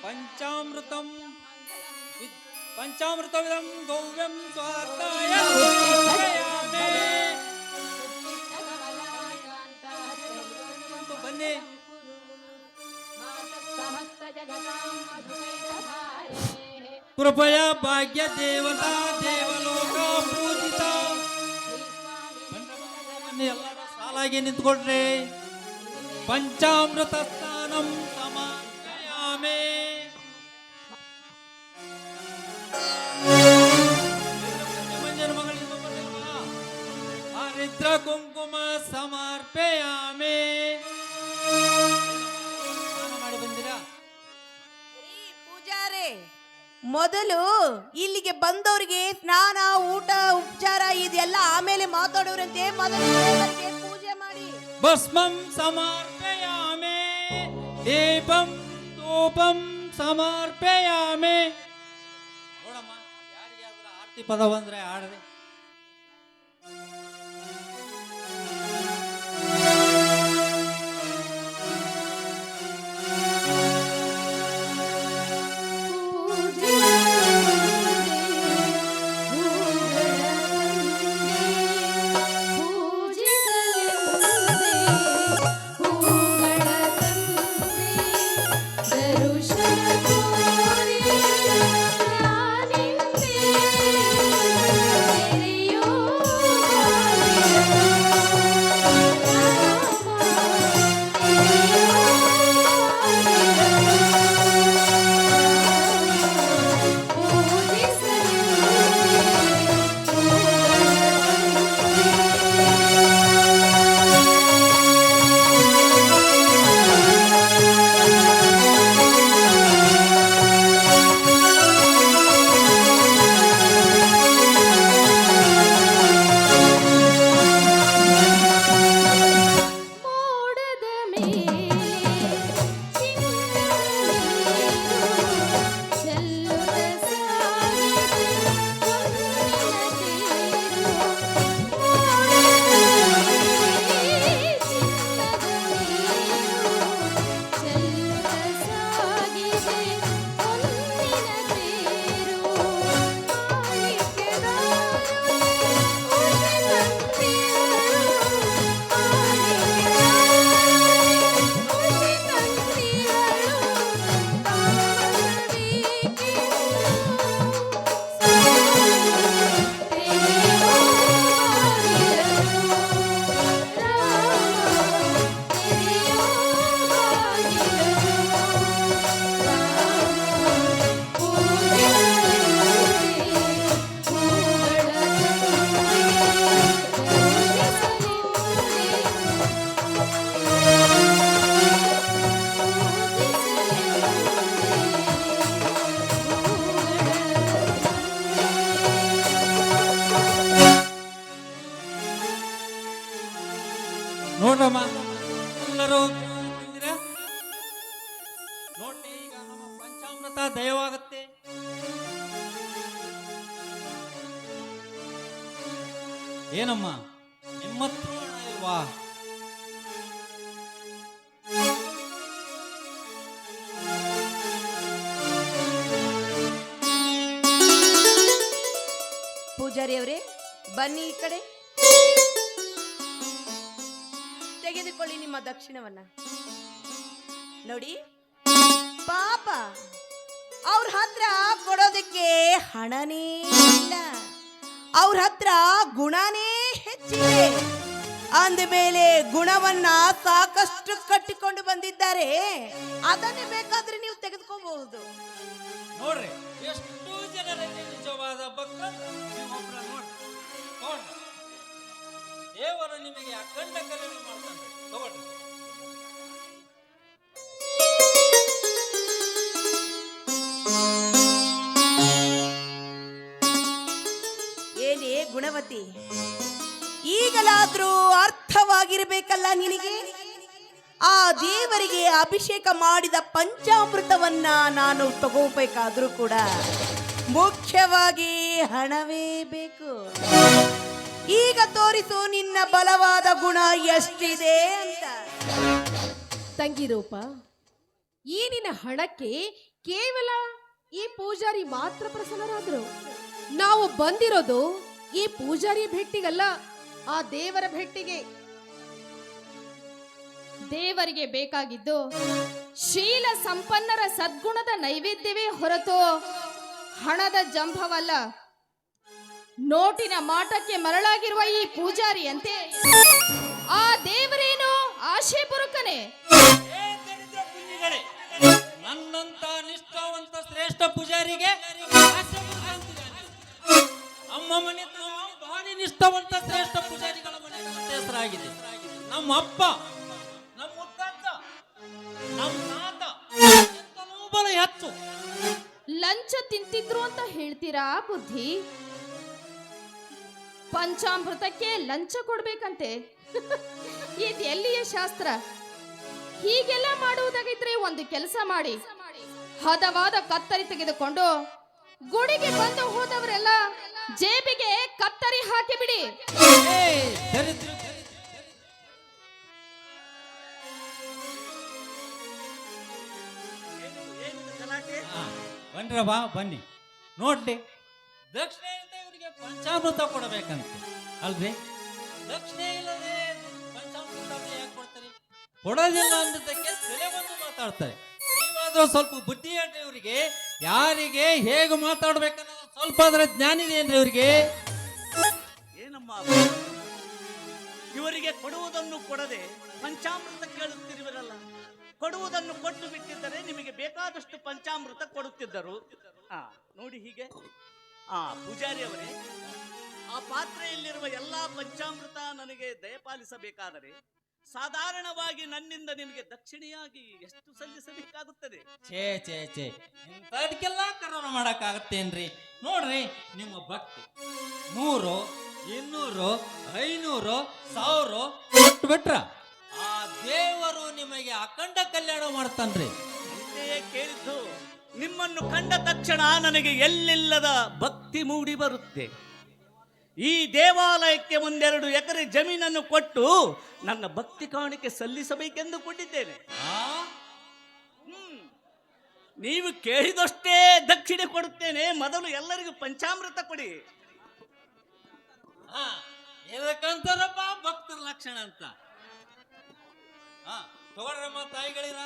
ಪಂಚಾಮೃತಂ ಪಂಚಾಮೃತವಿದಂ ಗೌವ್ಯಂ ಸ್ವಾರ್ಥಾಯ ಬನ್ನಿ. ಕೃಪಯ ಭಾಗ್ಯ ದೇವತಾ ದೇವಲೋಕ ಪೂಜಿತ. ಎಲ್ಲರ ಸಾಲಾಗಿ ನಿಂತ್ಕೊಳ್ರಿ. ಪಂಚಾಮೃತ ಸ್ನಾನಂ ಸಮರ್ಪಯಾಮಿ. ಹರಿದ್ರ ಕುಂಕುಮ ಸಮರ್ಪಯಾಮಿ. ಮಾಡಿ ಬಂದಿರಾ ಪೂಜಾರೆ? ಮೊದಲು ಇಲ್ಲಿಗೆ ಬಂದವರಿಗೆ ಸ್ನಾನ ಊಟ ಉಪಚಾರ ಇದೆಲ್ಲ ಆಮೇಲೆ ಮಾತಾಡೋರಂತೆ. ಮೊದಲು ದೇವರಿಗೆ ಪೂಜೆ ಮಾಡಿ. ಭಸ್ಮಂ ಸಮರ್ಪಯಾಮಿ. ದೀಪಂ ಧೂಪಂ ಸಮರ್ಪಯಾಮಿ. ನೋಡಮ್ಮ, ಯಾರಿಗಾದ್ರೂ ಆರತಿ ಪದ ಬಂದ್ರೆ ಆಡ್ರಿ. ನೋಡ್ರಮ್ಮ, ಎಲ್ಲರೂ ನೋಡಿ. ಈಗ ನಮ್ಮ ಪಂಚಾಮೃತ ದಯವಾಗುತ್ತೆ. ಏನಮ್ಮ, ನಿಮ್ಮ ಹತ್ರ ಹಣ ಇಲ್ವಾ? ಪೂಜಾರಿ ಅವರೇ, ಬನ್ನಿ ಈ ಕಡೆ. ತೆಗೆದುಕೊಳ್ಳಿ ನಿಮ್ಮ ದಕ್ಷಿಣವನ್ನ. ನೋಡಿ ಪಾಪ, ಅವ್ರ ಹತ್ರ ಕೊಡೋದಕ್ಕೆ ಹಣನೇ ಇಲ್ಲ, ಅವ್ರ ಹತ್ರ ಗುಣನೇ ಹೆಚ್ಚಿದೆ. ಅಂದ ಮೇಲೆ ಗುಣವನ್ನ ಸಾಕಷ್ಟು ಕಟ್ಟಿಕೊಂಡು ಬಂದಿದ್ದಾರೆ. ಅದನ್ನೇ ಬೇಕಾದ್ರೆ ನೀವು ತೆಗೆದುಕೋಬಹುದು. ನೋಡ್ರಿ, ಎಷ್ಟು ಜನರಲ್ಲಿ ನಿಜವಾದ ಭಕ್ತರು ನೀವೊಬ್ಬರ ನೋಡಿ. ದೇವರು ನಿಮಗೆ ಅಖಂಡ ಕರುಣೆ ಮಾಡ್ತಾನೆ. ತಗೊಳ್ರಿ. ಏನೇ ಗುಣವತಿ, ಈಗಲಾದ್ರೂ ಅರ್ಥವಾಗಿರಬೇಕಲ್ಲ ನಿನಗೆ. ಆ ದೇವರಿಗೆ ಅಭಿಷೇಕ ಮಾಡಿದ ಪಂಚಾಮೃತವನ್ನ ನಾನು ತಗೋಬೇಕಾದ್ರೂ ಕೂಡ ಮುಖ್ಯವಾಗಿ ಹಣವೇ ಬೇಕು. ಈಗ ತೋರಿಸು ನಿನ್ನ ಬಲವಾದ ಗುಣ ಎಷ್ಟಿದೆ ಅಂತ. ತಂಗಿ ರೂಪ, ಈ ನಿನ್ನ ಹಣಕ್ಕೆ ಕೇವಲ ಈ ಪೂಜಾರಿ ಮಾತ್ರ ಪ್ರಸನ್ನರಾದ್ರು. ನಾವು ಬಂದಿರೋದು ಈ ಪೂಜಾರಿ ಭೇಟಿಗಲ್ಲ, ಆ ದೇವರ ಭೇಟಿಗೆ. ದೇವರಿಗೆ ಬೇಕಾಗಿದ್ದು ಶೀಲ ಸಂಪನ್ನರ ಸದ್ಗುಣದ ನೈವೇದ್ಯವೇ ಹೊರತು ಹಣದ ಜಂಭವಲ್ಲ. ನೋಟಿನ ಮಾಟಕ್ಕೆ ಮರಳಾಗಿರುವ ಈ ಪೂಜಾರಿಯಂತೆ ಆ ದೇವರೇನು ಆಶೆ ಪುರುಕನೆ. ನನ್ನಂತ ನಿಷ್ಠಾವಂತ ಶ್ರೇಷ್ಠ ಪೂಜಾರಿಗೆ ಅಮ್ಮ ಮನೆ ಭಾರಿ ನಿಷ್ಠಾವಂತ ಶ್ರೇಷ್ಠ ಪೂಜಾರಿಗಳ ಮನೆ ಹೆಸರಾಗಿದೆ. ನಮ್ಮ ಅಪ್ಪ, ನಮ್ಮ ಮುತ್ತಜ್ಜ, ನಮ್ಮ ತಾತ ಬಲ ಹೆಚ್ಚು. ಲಂಚ ತಿಂತಿದ್ರು ಅಂತ ಹೇಳ್ತೀರಾ ಬುದ್ಧಿ? ಪಂಚಾಮೃತಕ್ಕೆ ಲಂಚ ಕೊಡ್ಬೇಕಂತೆ. ಇದು ಎಲ್ಲಿಯ ಶಾಸ್ತ್ರ? ಹೀಗೆಲ್ಲ ಮಾಡುವುದಾಗಿದ್ರೆ ಒಂದು ಕೆಲಸ ಮಾಡಿ, ಹದವಾದ ಕತ್ತರಿ ತೆಗೆದುಕೊಂಡು ಗುಡಿಗೆ ಬಂದು ಹೋದವರೆಲ್ಲ ಜೇಬಿಗೆ ಕತ್ತರಿ ಹಾಕಿ ಬಿಡಿ. ಬನ್ರವಾ ಬನ್ನಿ ನೋಡ್ಲಿ. ದಕ್ಷಿಣ ಇಲ್ಲದೆ ಇವರಿಗೆ ಪಂಚಾಮೃತ ಕೊಡಬೇಕಂತೆ ಅಲ್ರಿ? ದಕ್ಷಿಣ ಇಲ್ಲದೆ ಪಂಚಾಮೃತ ಯಾಕೆ ಕೊಡ್ತಾರೆ? ಕೊಡೋದಿಲ್ಲ ಅನ್ನೋದಕ್ಕೆ ತಲೆ ಬಂದು ಮಾತಾಡ್ತಾರೆ. ನೀವಾದ್ರೂ ಸ್ವಲ್ಪ ಬುದ್ಧಿ ಹೇಳ್ರಿ ಇವರಿಗೆ. ಯಾರಿಗೆ ಹೇಗೆ ಮಾತಾಡ್ಬೇಕನ್ನೋದು ಸ್ವಲ್ಪ ಅದರ ಜ್ಞಾನ ಇದೆ ಏನ್ರಿ ಇವರಿಗೆ? ಏನಮ್ಮ ಇವರಿಗೆ ಕೊಡುವುದನ್ನು ಕೊಡದೆ ಪಂಚಾಮೃತ ಕೇಳುತ್ತಿರುವರಲ್ಲ. ಕೊಡುವುದನ್ನು ಕೊಟ್ಟು ಬಿಟ್ಟಿದ್ದರೆ ನಿಮಗೆ ಬೇಕಾದಷ್ಟು ಪಂಚಾಮೃತ ಕೊಡುತ್ತಿದ್ದರು. ನೋಡಿ ಹೀಗೆ. ಪೂಜಾರಿ ಅವರೇ, ಆ ಪಾತ್ರೆಯಲ್ಲಿರುವ ಎಲ್ಲಾ ಪಂಚಾಮೃತ ನನಗೆ ದಯಪಾಲಿಸಬೇಕಾದರೆ ಸಾಧಾರಣವಾಗಿ ನನ್ನಿಂದ ನಿಮಗೆ ದಕ್ಷಿಣೆಯಾಗಿ ಎಷ್ಟು ಸಲ್ಲಿಸಬೇಕಾಗುತ್ತದೆ? ಛೇ ಛೇ ಛೇ, ಇಂಥದಕ್ಕೆಲ್ಲ ಕರೋನ ಮಾಡಕ್ಕಾಗತ್ತೇನ್ರಿ? ನೋಡ್ರಿ, ನಿಮ್ಮ ಭಕ್ತಿ 100, 200, 500, 1000 ಕೊಟ್ಟು ಬಿಟ್ರ ಆ ದೇವರು ನಿಮಗೆ ಅಖಂಡ ಕಲ್ಯಾಣ ಮಾಡ್ತಾನ್ರಿ. ಅಂತೆಯೇ ಕೇಳಿದ್ದು. ನಿಮ್ಮನ್ನು ಕಂಡ ತಕ್ಷಣ ನನಗೆ ಎಲ್ಲಿಲ್ಲದ ಭಕ್ತಿ ಮೂಡಿ ಬರುತ್ತೆ. ಈ ದೇವಾಲಯಕ್ಕೆ 1-2 ಎಕರೆ ಜಮೀನನ್ನು ಕೊಟ್ಟು ನನ್ನ ಭಕ್ತಿ ಕಾಣಿಕೆ ಸಲ್ಲಿಸಬೇಕೆಂದು ಕೊಟ್ಟಿದ್ದೇನೆ. ನೀವು ಕೇಳಿದಷ್ಟೇ ದಕ್ಷಿಣೆ ಕೊಡುತ್ತೇನೆ. ಮೊದಲು ಎಲ್ಲರಿಗೂ ಪಂಚಾಮೃತ ಕೊಡಿ. ಇದಕ್ಕಂತಾರಪ್ಪ ಭಕ್ತರ ಲಕ್ಷಣ ಅಂತ. ತಗೊಳ್ರಮ್ಮ ತಾಯಿಗಳಿರ.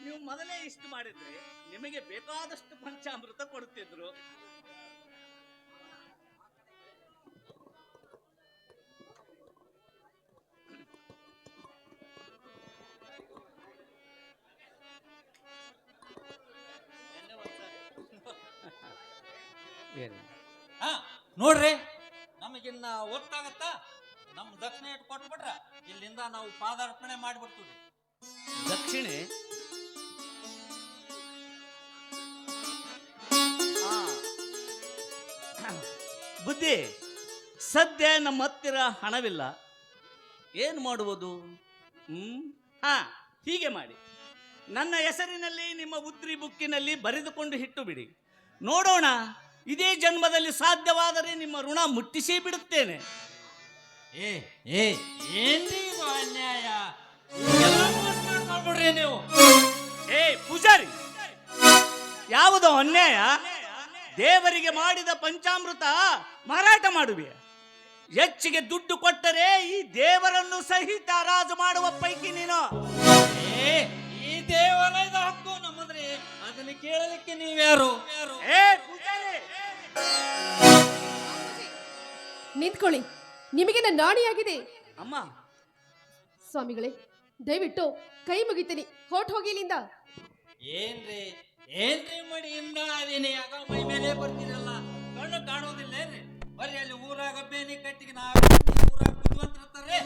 ನೀವು ಮೊದಲೇ ಇಷ್ಟು ಮಾಡಿದ್ರೆ ನಿಮಗೆ ಬೇಕಾದಷ್ಟು ಪಂಚಾಮೃತ ಕೊಡುತ್ತಿದ್ರು. ನೋಡ್ರಿ, ನಮಗಿನ್ನ ಒತ್ತಾಗತ್ತಾ? ನಮ್ಮ ದಕ್ಷಿಣ ಇಟ್ಟು ಕೊಟ್ಬಿಟ್ರ ಇಲ್ಲಿಂದ ನಾವು ಪಾದಾರ್ಪಣೆ ಮಾಡಿಬಿಡ್ತೀವಿ. ದಕ್ಷಿಣೆ ಬುದ್ಧಿ, ಸದ್ಯ ನಮ್ಮ ಹತ್ತಿರ ಹಣವಿಲ್ಲ. ಏನು ಮಾಡುವುದು? ಹೀಗೆ ಮಾಡಿ, ನನ್ನ ಹೆಸರಿನಲ್ಲಿ ನಿಮ್ಮ ಉದ್ರಿ ಬುಕ್ಕಿನಲ್ಲಿ ಬರೆದುಕೊಂಡು ಇಟ್ಟು ಬಿಡಿ. ನೋಡೋಣ, ಇದೇ ಜನ್ಮದಲ್ಲಿ ಸಾಧ್ಯವಾದರೆ ನಿಮ್ಮ ಋಣ ಮುಟ್ಟಿಸಿ ಬಿಡುತ್ತೇನೆ. ಏನ್ರಿ ಇದು ಅನ್ಯಾಯ? ಮಾಡ್ಬಿಡ್ರಿ ನೀವು. ಪೂಜಾರಿ, ಯಾವುದೋ ಅನ್ಯಾಯ? ದೇವರಿಗೆ ಮಾಡಿದ ಪಂಚಾಮೃತ ಮಾರಾಟ ಮಾಡುವೆ? ಹೆಚ್ಚಿಗೆ ದುಡ್ಡು ಕೊಟ್ಟರೆ ಈ ದೇವರನ್ನು ಸಹಿತ ಹರಾಜು ಮಾಡುವ ಪೈಕಿ ನೀನು. ಈ ದೇವಾಲಯದ ಹಕ್ಕು ನಮ್ಮದ್ರಿ, ಅದನ್ನು ಕೇಳಲಿಕ್ಕೆ ನೀವ್ಯಾರು? ನಿಂತ್ಕೊಳ್ಳಿ, ನಿಮಗೆ ನನ್ನ ನಾಣಿಯಾಗಿದೆ. ಅಮ್ಮ, ಸ್ವಾಮಿಗಳೇ, ದಯವಿಟ್ಟು ಕೈ ಮುಗಿತೀನಿ, ಹೊರಟು ಹೋಗಿ ಇಲ್ಲಿಂದ. ಏನ್ರಿ ಮಡಿಯಿಂದ ಅದೇನೆ ಆಗ ಮೈ ಮೇಲೆ ಬರ್ತೀರಲ್ಲ, ಕಣ್ಣು ಕಾಣೋದಿಲ್ಲ ಏನ್ರಿ? ಬರ್ರಿ, ಅಲ್ಲಿ ಊರಾಗ ಬೇನಿ ಕಟ್ಟಿಗೆ ಊರಾಗ ಬುದ್ಧಿವಂತರಿರ್ತಾರೆ,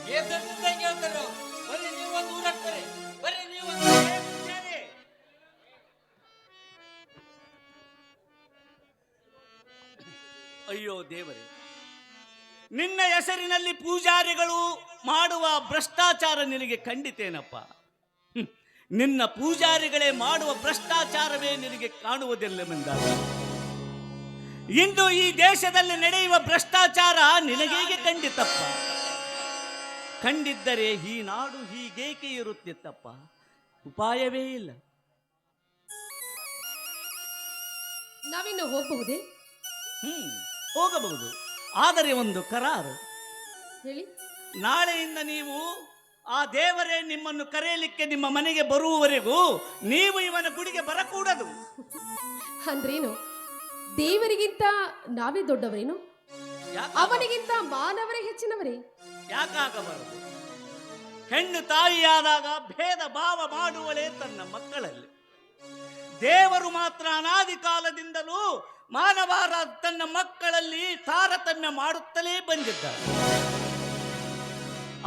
ಹೇಳ್ತಾರೆ. ಬರ್ರಿ, ನೀವೊಂದು ಊರಾಗ್ತಾರೆ. ಬರ್ರಿ, ನೀವೊಂದು. ಅಯ್ಯೋ ದೇವರೇ, ನಿನ್ನ ಹೆಸರಿನಲ್ಲಿ ಪೂಜಾರಿಗಳು ಮಾಡುವ ಭ್ರಷ್ಟಾಚಾರ ನಿನಗೆ ಖಂಡಿತೇನಪ್ಪ. ನಿನ್ನ ಪೂಜಾರಿಗಳೇ ಮಾಡುವ ಭ್ರಷ್ಟಾಚಾರವೇ ನಿನಗೆ ಕಾಣುವುದಿಲ್ಲವೆಂದಾಗ ಇನ್ನು ಈ ದೇಶದಲ್ಲಿ ನಡೆಯುವ ಭ್ರಷ್ಟಾಚಾರ ನಿನಗೇಗೆ ಕಂಡಿತಪ್ಪ? ಕಂಡಿದ್ದರೆ ಈ ನಾಡು ಹೀಗೇಕೆ ಇರುತ್ತಿತ್ತಪ್ಪ? ಉಪಾಯವೇ ಇಲ್ಲ. ನಾವಿನ್ನು ಹೋಗಬಹುದೇ? ಹೋಗಬಹುದು, ಆದರೆ ಒಂದು ಕರಾರು. ಹೇಳಿ. ನಾಳೆಯಿಂದ ನೀವು ಆ ದೇವರೇ ನಿಮ್ಮನ್ನು ಕರೆಯಲಿಕ್ಕೆ ನಿಮ್ಮ ಮನೆಗೆ ಬರುವವರೆಗೂ ನೀವು ಇವನ ಗುಡಿಗೆ ಬರಕೂಡದು. ಅಂದ್ರೇನು? ದೇವರಿಗಿಂತ ನಾವೇ ದೊಡ್ಡವರೇನು? ಅವನಿಗಿಂತ ಮಾನವರೇ ಹೆಚ್ಚಿನವರೇ? ಯಾಕಾಗಬಾರದು? ಹೆಣ್ಣು ತಾಯಿಯಾದಾಗ ಭೇದ ಭಾವ ಮಾಡುವಳೇ ತನ್ನ ಮಕ್ಕಳಲ್ಲಿ. ದೇವರು ಮಾತ್ರ ಅನಾದಿ ಕಾಲದಿಂದಲೂ ಮಾನವರ ತನ್ನ ಮಕ್ಕಳಲ್ಲಿ ತಾರತಮ್ಯ ಮಾಡುತ್ತಲೇ ಬಂದಿದ್ದಾನೆ.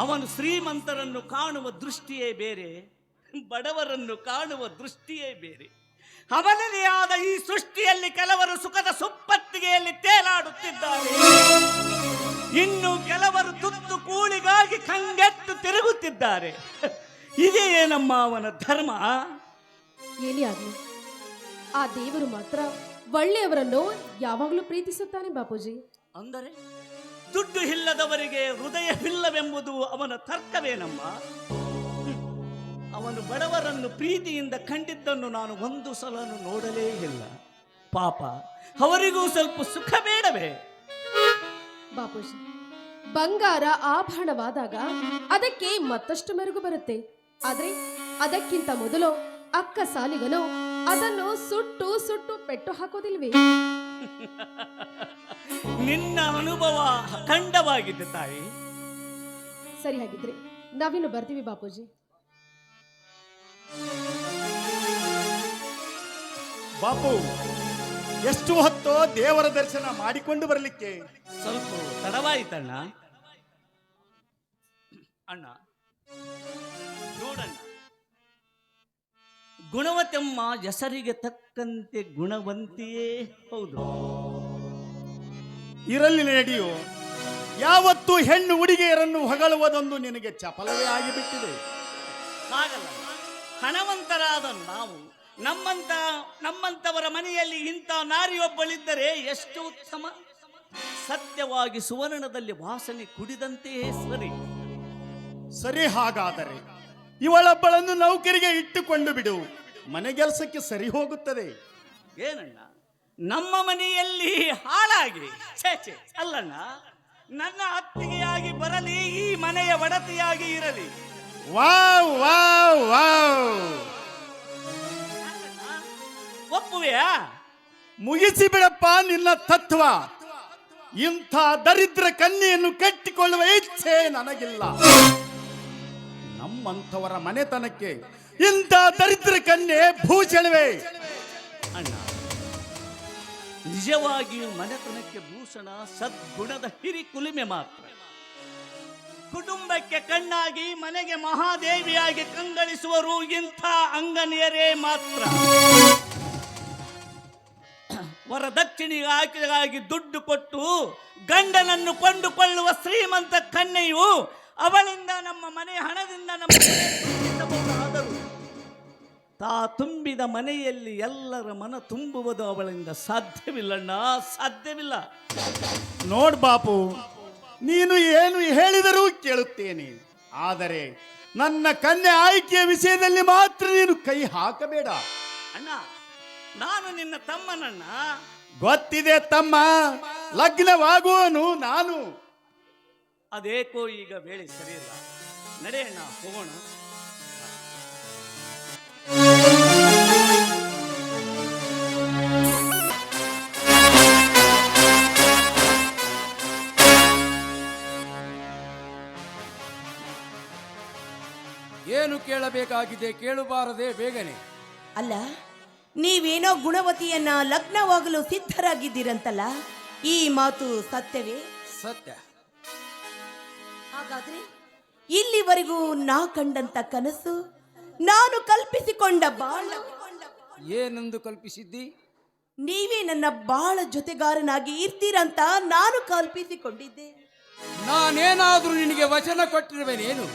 ಅವನು ಶ್ರೀಮಂತರನ್ನು ಕಾಣುವ ದೃಷ್ಟಿಯೇ ಬೇರೆ, ಬಡವರನ್ನು ಕಾಣುವ ದೃಷ್ಟಿಯೇ ಬೇರೆ. ಅವನದೇ ಆದ ಈ ಸೃಷ್ಟಿಯಲ್ಲಿ ಕೆಲವರು ಸುಖದ ಸುಪ್ಪತ್ತಿಗೆಯಲ್ಲಿ ತೇಲಾಡುತ್ತಿದ್ದಾರೆ, ಇನ್ನು ಕೆಲವರು ತುತ್ತು ಕೂಳಿಗಾಗಿ ಕಂಗೆಟ್ಟು ತಿರುಗುತ್ತಿದ್ದಾರೆ. ಇದೇ ನಮ್ಮ ಅವನ ಧರ್ಮ. ಏನೇ ಆಗಲಿ, ಆ ದೇವರು ಮಾತ್ರ ಒಳ್ಳೆಯವರನ್ನು ಯಾವಾಗಲೂ ಪ್ರೀತಿಸುತ್ತಾನೆ ಬಾಪೂಜಿ. ಅಂದರೆ ದುಡ್ಡು ಇಲ್ಲದವರಿಗೆ ಹೃದಯವಿಲ್ಲವೆಂಬುದು ಅವನ ತರ್ಕವೇನಮ್ಮ? ಅವನು ಬಡವರನ್ನು ಪ್ರೀತಿಯಿಂದ ಕಂಡಿದ್ದನ್ನು ನಾನು ಒಂದು ಸಲನು ನೋಡಲೇ ಇಲ್ಲ. ಪಾಪ, ಅವರಿಗೂ ಸ್ವಲ್ಪ ಸುಖ ಬೇಡವೇ? ಬಾಪೂಜಿ, ಬಂಗಾರ ಆಭರಣವಾದಾಗ ಅದಕ್ಕೆ ಮತ್ತಷ್ಟು ಮೆರುಗು ಬರುತ್ತೆ. ಆದ್ರೆ ಅದಕ್ಕಿಂತ ಮೊದಲು ಅಕ್ಕ ಸಾಲಿಗನು ಅದನ್ನು ಸುಟ್ಟು ಸುಟ್ಟು ಪೆಟ್ಟು ಹಾಕೋದಿಲ್ವೇ? ನಿನ್ನ ಅನುಭವ ಅಖಂಡವಾಗಿದೆ ತಾಯಿ. ಸರಿ, ಹಾಗಿದ್ರೆ ನಾವಿನ್ನು ಬರ್ತೀವಿ ಬಾಪೂಜಿ. ಬಾಪು, ಎಷ್ಟು ಹೊತ್ತು ದೇವರ ದರ್ಶನ ಮಾಡಿಕೊಂಡು ಬರಲಿಕ್ಕೆ? ಸ್ವಲ್ಪ ತಡವಾಯಿತಣ್ಣ. ಅಣ್ಣ ನೋಡಣ್ಣ, ಗುಣವತೆಮ್ಮ ಹೆಸರಿಗೆ ತಕ್ಕಂತೆ ಗುಣವಂತಿಯೇ ಹೌದು. ಇರಲಿ ನಡೆಯು. ಯಾವತ್ತು ಹೆಣ್ಣು ಹುಡುಗಿಯರನ್ನು ಹೊಗಳುವುದೊಂದು ನಿನಗೆ ಚಪಲವೇ ಆಗಿಬಿಟ್ಟಿದೆ. ಹಾಗಲ್ಲ, ಹಣವಂತರಾದ ನಾವು ನಮ್ಮಂತವರ ಮನೆಯಲ್ಲಿ ಇಂಥ ನಾರಿಯೊಬ್ಬಳಿದ್ದರೆ ಎಷ್ಟು ಉತ್ತಮ. ಸತ್ಯವಾಗಿ ಸುವರ್ಣದಲ್ಲಿ ವಾಸನೆ ಕುಡಿದಂತೆಯೇ ಸರಿ. ಸರಿ, ಹಾಗಾದರೆ ಇವಳೊಬ್ಬಳನ್ನು ನೌಕರಿಗೆ ಇಟ್ಟುಕೊಂಡು ಬಿಡು, ಮನೆಗೆಲಸಕ್ಕೆ ಸರಿ ಹೋಗುತ್ತದೆ. ಏನಣ್ಣ, ನಮ್ಮ ಮನೆಯಲ್ಲಿ ಹಾಳಾಗಿ ಛೇ ಅಲ್ಲಣ್ಣ, ನನ್ನ ಅತ್ತಿಗೆಯಾಗಿ ಬರಲಿ, ಈ ಮನೆಯ ಒಡತಿಯಾಗಿ ಇರಲಿ. Wow wow wow! ಒಪ್ಪುವೆಯಾ? ಮುಗಿಸಿ ಬಿಡಪ್ಪ ನಿನ್ನ ತತ್ವ. ಇಂಥ ದರಿದ್ರ ಕನ್ಯೆಯನ್ನು ಕಟ್ಟಿಕೊಳ್ಳುವ ಇಚ್ಛೆ ನನಗಿಲ್ಲ. ನಮ್ಮಂಥವರ ಮನೆತನಕ್ಕೆ ಇಂಥ ದರಿದ್ರ ಕನ್ಯೆ ಭೂಷಣವೇ? ಅಣ್ಣ, ನಿಜವಾಗಿಯೂ ಮನೆತನಕ್ಕೆ ಭೂಷಣ ಸದ್ಗುಣದ ಹಿರಿ ಕುಲಿಮೆ ಮಾತ್ರ. ಕುಟುಂಬಕ್ಕೆ ಕಣ್ಣಾಗಿ ಮನೆಗೆ ಮಹಾದೇವಿಯಾಗಿ ಕಂಗಳಿಸುವರು ಇಂಥ ಅಂಗನಿಯರೇ ಮಾತ್ರ. ವರದಕ್ಷಿಣೆಗಾಗಿ ದುಡ್ಡು ಕೊಟ್ಟು ಗಂಡನನ್ನು ಕೊಂಡುಕೊಳ್ಳುವ ಶ್ರೀಮಂತ ಕನ್ಯೆಯು ಅವಳಿಂದ ನಮ್ಮ ಮನೆ ಹಣದಿಂದ ನಮ್ಮ ತುಂಬಿಸಬಹುದಾದರೂ ತಾ ತುಂಬಿದ ಮನೆಯಲ್ಲಿ ಎಲ್ಲರ ಮನ ತುಂಬುವುದು ಅವಳಿಂದ ಸಾಧ್ಯವಿಲ್ಲಣ್ಣ, ಸಾಧ್ಯವಿಲ್ಲ. ನೋಡ್ ಬಾಪು, ನೀನು ಏನು ಹೇಳಿದರೂ ಕೇಳುತ್ತೇನೆ, ಆದರೆ ನನ್ನ ಕನ್ಯೆ ಆಯ್ಕೆಯ ವಿಷಯದಲ್ಲಿ ಮಾತ್ರ ನೀನು ಕೈ ಹಾಕಬೇಡ. ಅಣ್ಣ, ನಾನು ನಿನ್ನ ತಮ್ಮನಣ್ಣ. ಗೊತ್ತಿದೆ ತಮ್ಮ, ಲಗ್ನವಾಗುವನು ನಾನು. ಅದೇಕೋ ಈಗ ವೇಳೆ ಸರಿಯಿಲ್ಲ. ನಡೆಯಣ್ಣ, ಹೋಗೋಣ. ಏನು ಕೇಳಬೇಕಾಗಿದೆ ಕೇಳಬಾರದೆ ಬೇಗನೆ. ಅಲ್ಲ, ನೀವೇನೋ ಗುಣವತಿಯನ್ನ ಲಗ್ನವಾಗಲು ಸಿದ್ಧರಾಗಿದ್ದೀರಂತಲ್ಲ, ಈ ಮಾತು ಸತ್ಯವೇ? ಸತ್ಯ. ಹಾಗಾದ್ರೆ ಇಲ್ಲಿವರೆಗೂ ನಾ ಕಂಡಂತ ಕನಸು, ನಾನು ಕಲ್ಪಿಸಿಕೊಂಡ ಬಾಳ ಏನೆಂದು ಕಲ್ಪಿಸಿದ್ದಿ? ನೀವೇ ನನ್ನ ಬಾಳ ಜೊತೆಗಾರನಾಗಿ ಇರ್ತೀರಂತ ನಾನು ಕಲ್ಪಿಸಿಕೊಂಡಿದ್ದೆ. ನಾನೇನಾದ್ರೂ ನಿನಗೆ ವಚನ ಕೊಟ್ಟಿರುವೆನೇನು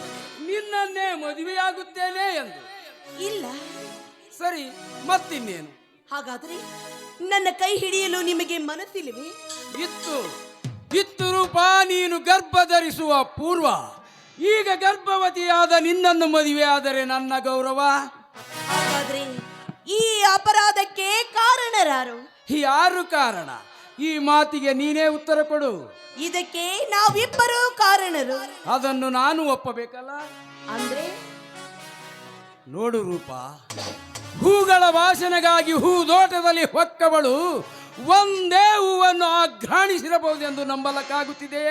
ನಿನ್ನನ್ನೇ ಮದುವೆಯಾಗುತ್ತೇನೆ ಎಂದು? ಇಲ್ಲ. ಸರಿ, ಮತ್ತಿನ್ನೇನು? ಹಾಗಾದ್ರೆ ನನ್ನ ಕೈ ಹಿಡಿಯಲು ನಿಮಗೆ ಮನಸ್ಸಿಲ್ಲವೇ? ಇತ್ತು ರೂಪ. ನೀನು ಗರ್ಭ ಧರಿಸುವ ಪೂರ್ವ ಈಗ ಗರ್ಭವತಿಯಾದ ನಿನ್ನನ್ನು ಮದುವೆ ಆದರೆ ನನ್ನ ಗೌರವ. ಹಾಗಾದ್ರೆ ಈ ಅಪರಾಧಕ್ಕೆ ಕಾರಣರಾರು? ಯಾರು ಕಾರಣ? ಈ ಮಾತಿಗೆ ನೀನೇ ಉತ್ತರ ಕೊಡು. ಇದಕ್ಕೆ ನಾವಿಬ್ಬರು ಕಾರಣರು. ಅದನ್ನು ನಾನು ಒಪ್ಪಬೇಕಲ್ಲ. ಅಂದ್ರೆ ನೋಡು ರೂಪ, ಹೂಗಳ ವಾಸನೆಗಾಗಿ ಹೂದೋಟದಲ್ಲಿ ಹೊಕ್ಕವಳು ಒಂದೇ ಹೂವನ್ನು ಆಘ್ರಾಣಿಸಿರಬಹುದೆಂದು ನಂಬಲಕ್ಕಾಗುತ್ತಿದೆ.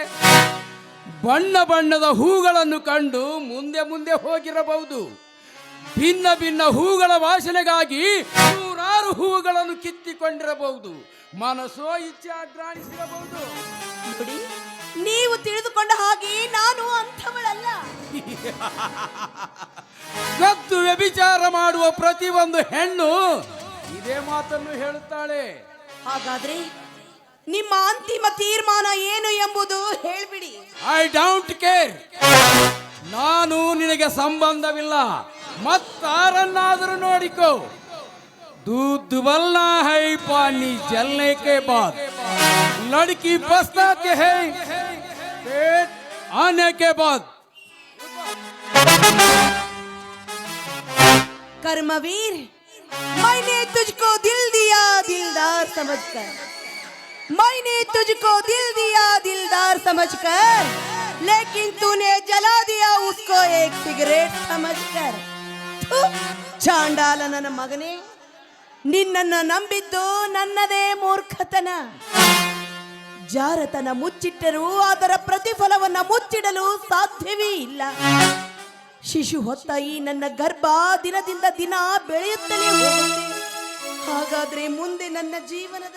ಬಣ್ಣ ಬಣ್ಣದ ಹೂಗಳನ್ನು ಕಂಡು ಮುಂದೆ ಮುಂದೆ ಹೋಗಿರಬಹುದು. ಭಿನ್ನ ಭಿನ್ನ ಹೂಗಳ ವಾಸನೆಗಾಗಿ ನೂರಾರು ಹೂಗಳನ್ನು ಕಿತ್ತಿಕೊಂಡಿರಬಹುದು. ಮನಸ್ಸೋ ಇಚ್ಛೆ ಆಘ್ರಾಣಿಸಿರಬಹುದು. ನೋಡಿ, ನೀವು ತಿಳಿದುಕೊಂಡ ಹಾಗೆ ನಾನು ಅಂಥವಳಲ್ಲ. ಕದ್ದು ವ್ಯಭಿಚಾರ ಮಾಡುವ ಪ್ರತಿಯೊಂದು ಹೆಣ್ಣು ಇದೇ ಮಾತನ್ನು ಹೇಳುತ್ತಾಳೆ. ಹಾಗಾದ್ರೆ ನಿಮ್ಮ ಅಂತಿಮ ತೀರ್ಮಾನ ಏನು ಎಂಬುದು ಹೇಳ್ಬಿಡಿ. I don't care. ನಾನು ನಿನಗೆ ಸಂಬಂಧವಿಲ್ಲ. ಮತ್ತಾರನ್ನಾದರೂ ನೋಡಿಕೋ. दूध बलना है पानी जलने के बाद, लड़की पछताती है पेट आने के बाद. कर्मवीर, मैंने तुझको दिल दिया दिलदार समझकर, मैंने तुझको दिल दिया दिलदार समझकर, लेकिन तूने जला दिया उसको एक सिगरेट समझकर. थू, ಚಾಂಡಾಲ ನನ್ನ ಮಗನೇ, ನಿನ್ನನ್ನು ನಂಬಿದ್ದು ನನ್ನದೇ ಮೂರ್ಖತನ. ಜಾರತನ ಮುಚ್ಚಿಟ್ಟರೂ ಅದರ ಪ್ರತಿಫಲವನ್ನು ಮುಚ್ಚಿಡಲು ಸಾಧ್ಯವೇ ಇಲ್ಲ. ಶಿಶು ಹೊತ್ತ ಈ ನನ್ನ ಗರ್ಭ ದಿನದಿಂದ ದಿನ ಬೆಳೆಯುತ್ತಲೇ ಹೋಗುತ್ತೆ. ಹಾಗಾದ್ರೆ ಮುಂದೆ ನನ್ನ ಜೀವನದ